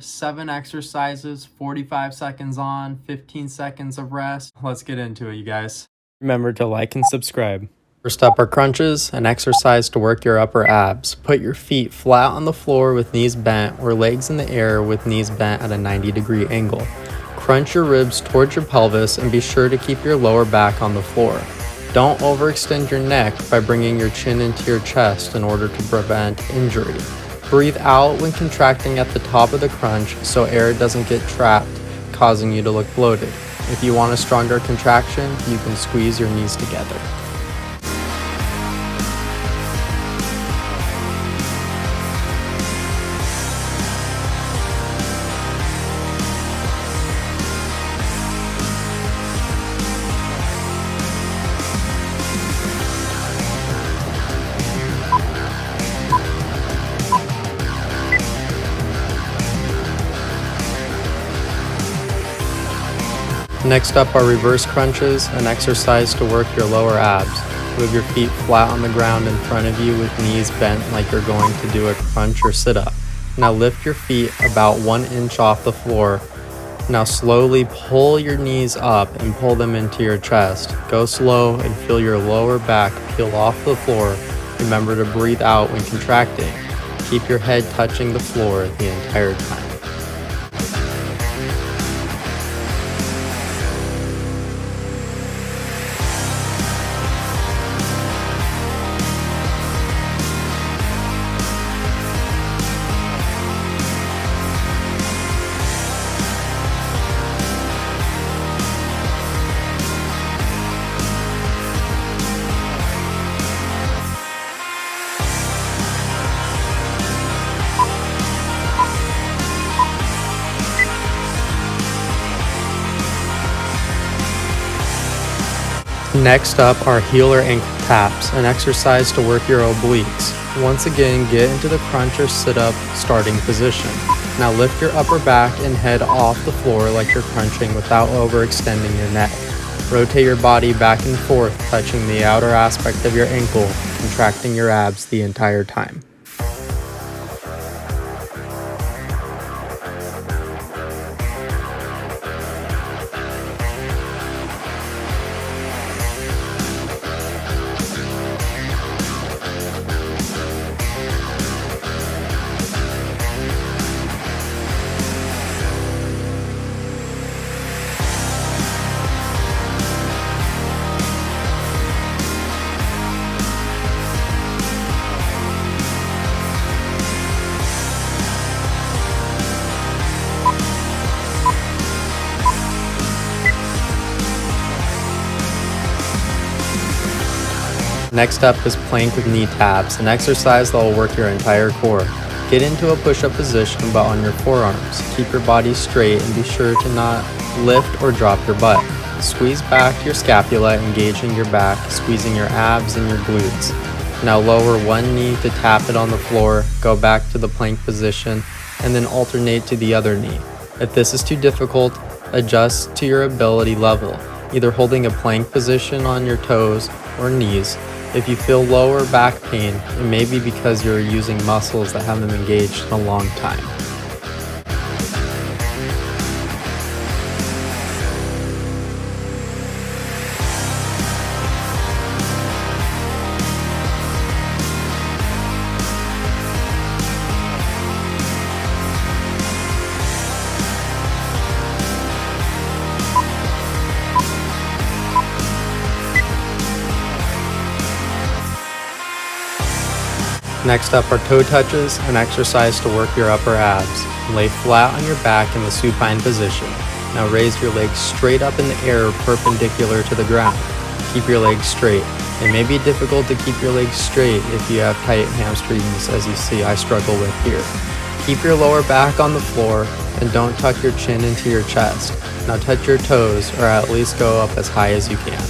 7 exercises, 45 seconds on, 15 seconds of rest. Let's get into it, you guys. Remember to like and subscribe. First up are crunches, an exercise to work your upper abs. Put your feet flat on the floor with knees bent or legs in the air with knees bent at a 90-degree angle. Crunch your ribs towards your pelvis and be sure to keep your lower back on the floor. Don't overextend your neck by bringing your chin into your chest in order to prevent injury. Breathe out when contracting at the top of the crunch so air doesn't get trapped, causing you to look bloated. If you want a stronger contraction, you can squeeze your knees together. Next up are reverse crunches, an exercise to work your lower abs. Move your feet flat on the ground in front of you with knees bent like you're going to do a crunch or sit-up. Now lift your feet about 1 inch off the floor. Now slowly pull your knees up and pull them into your chest. Go slow and feel your lower back peel off the floor. Remember to breathe out when contracting. Keep your head touching the floor the entire time. Next up are heel or ankle taps, an exercise to work your obliques. Once again, get into the crunch or sit-up starting position. Now lift your upper back and head off the floor like you're crunching without overextending your neck. Rotate your body back and forth, touching the outer aspect of your ankle, contracting your abs the entire time. Next up is plank with knee taps, an exercise that will work your entire core. Get into a push-up position but on your forearms. Keep your body straight and be sure to not lift or drop your butt. Squeeze back your scapula, engaging your back, squeezing your abs and your glutes. Now lower one knee to tap it on the floor, go back to the plank position, and then alternate to the other knee. If this is too difficult, adjust to your ability level, either holding a plank position on your toes or knees. If you feel lower back pain, it may be because you're using muscles that haven't been engaged in a long time. Next up are toe touches, an exercise to work your upper abs. Lay flat on your back in the supine position. Now raise your legs straight up in the air perpendicular to the ground. Keep your legs straight. It may be difficult to keep your legs straight if you have tight hamstrings, as you see I struggle with here. Keep your lower back on the floor and don't tuck your chin into your chest. Now touch your toes or at least go up as high as you can.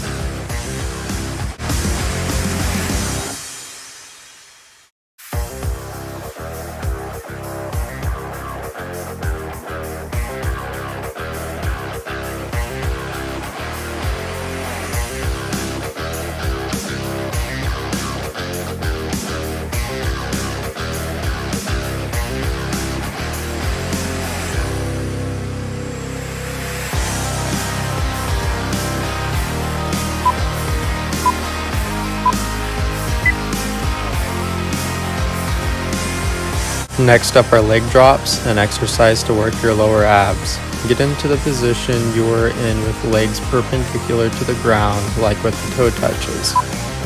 Next up are leg drops, an exercise to work your lower abs. Get into the position you are in with legs perpendicular to the ground, like with the toe touches.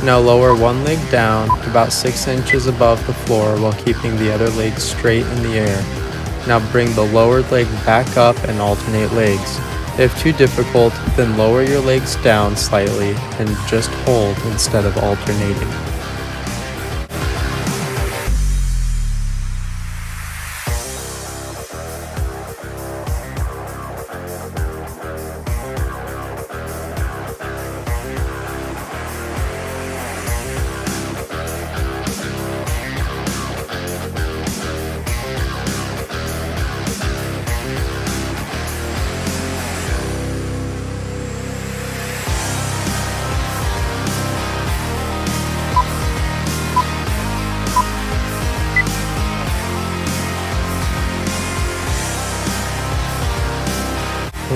Now lower one leg down about 6 inches above the floor while keeping the other leg straight in the air. Now bring the lowered leg back up and alternate legs. If too difficult, then lower your legs down slightly and just hold instead of alternating.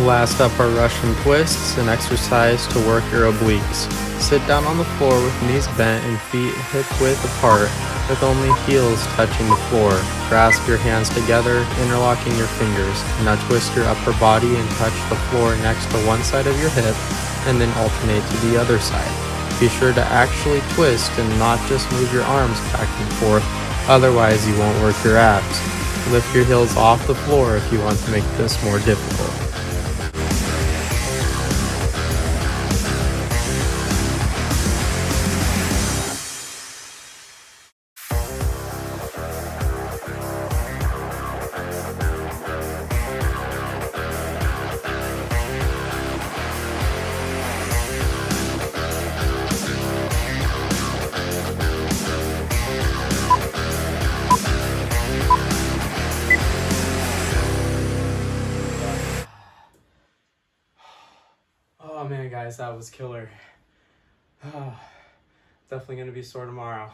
Last up are Russian twists, an exercise to work your obliques. Sit down on the floor with knees bent and feet hip-width apart, with only heels touching the floor. Grasp your hands together, interlocking your fingers. Now twist your upper body and touch the floor next to one side of your hip, and then alternate to the other side. Be sure to actually twist and not just move your arms back and forth, otherwise you won't work your abs. Lift your heels off the floor if you want to make this more difficult. Oh man, guys, that was killer. Definitely gonna be sore tomorrow.